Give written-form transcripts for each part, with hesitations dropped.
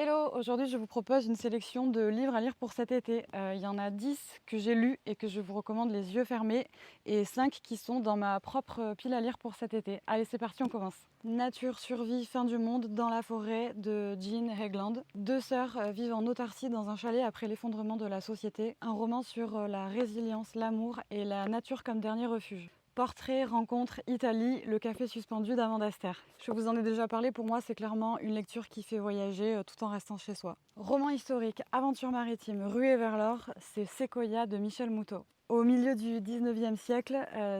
Hello, aujourd'hui je vous propose une sélection de livres à lire pour cet été. Il y en a 10 que j'ai lus et que je vous recommande les yeux fermés et 5 qui sont dans ma propre pile à lire pour cet été. Allez, c'est parti, on commence. Nature, survie, fin du monde dans la forêt de Jean Hageland. Deux sœurs vivent en autarcie dans un chalet après l'effondrement de la société. Un roman sur la résilience, l'amour et la nature comme dernier refuge. Portrait, rencontre, Italie, le café suspendu d'Amanda Ster. Je vous en ai déjà parlé, pour moi c'est clairement une lecture qui fait voyager tout en restant chez soi. Roman historique, aventure maritime, ruée vers l'or, c'est Sequoia de Michel Moutot. Au milieu du 19e siècle,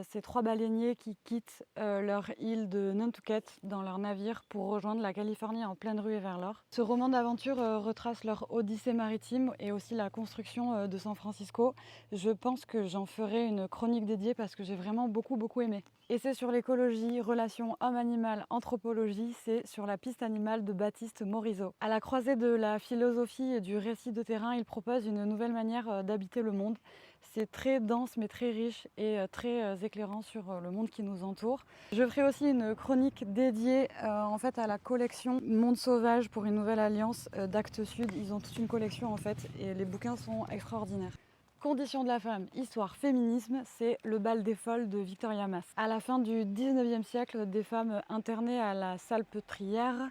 c'est trois baleiniers qui quittent leur île de Nantucket dans leur navire pour rejoindre la Californie en pleine ruée vers l'or. Ce roman d'aventure retrace leur odyssée maritime et aussi la construction de San Francisco. Je pense que j'en ferai une chronique dédiée parce que j'ai vraiment beaucoup aimé. Et c'est sur l'écologie, relations homme-animal, anthropologie, c'est sur la piste animale de Baptiste Morisot. À la croisée de la philosophie et du récit de terrain, il propose une nouvelle manière d'habiter le monde. C'est très dense mais très riche et très éclairant sur le monde qui nous entoure. Je ferai aussi une chronique dédiée en fait à la collection Monde Sauvage pour une nouvelle alliance d'Actes Sud. Ils ont toute une collection en fait et les bouquins sont extraordinaires. Condition de la femme, histoire, féminisme, c'est Le bal des folles de Victoria Mass. À la fin du 19e siècle, des femmes internées à la Salpêtrière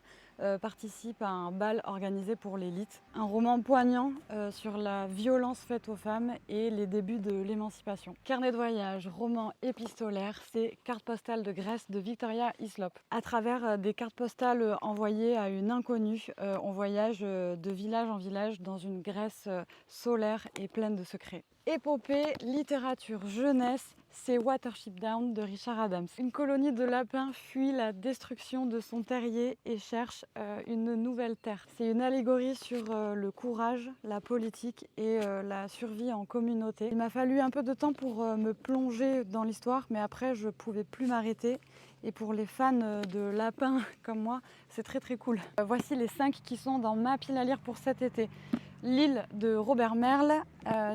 participent à un bal organisé pour l'élite. Un roman poignant sur la violence faite aux femmes et les débuts de l'émancipation. Carnet de voyage, roman épistolaire, c'est Carte postale de Grèce de Victoria Hislop. À travers des cartes postales envoyées à une inconnue, on voyage de village en village dans une Grèce solaire et pleine de secrets. Épopée, littérature, jeunesse, c'est Watership Down de Richard Adams. Une colonie de lapins fuit la destruction de son terrier et cherche une nouvelle terre. C'est une allégorie sur le courage, la politique et la survie en communauté. Il m'a fallu un peu de temps pour me plonger dans l'histoire, mais après je pouvais plus m'arrêter. Et pour les fans de lapins comme moi, c'est très cool. Voici les 5 qui sont dans ma pile à lire pour cet été. L'île de Robert Merle,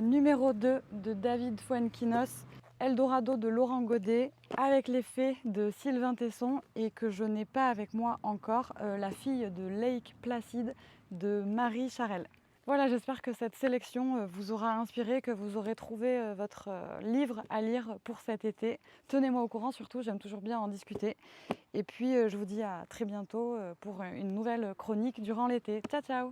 numéro 2 de David Fuenquinos, Eldorado de Laurent Godet, Avec les fées de Sylvain Tesson et que je n'ai pas avec moi encore, La fille de Lake Placid de Marie Charelle. Voilà, j'espère que cette sélection vous aura inspiré, que vous aurez trouvé votre livre à lire pour cet été. Tenez-moi au courant surtout, j'aime toujours bien en discuter. Et puis je vous dis à très bientôt pour une nouvelle chronique durant l'été. Ciao ciao!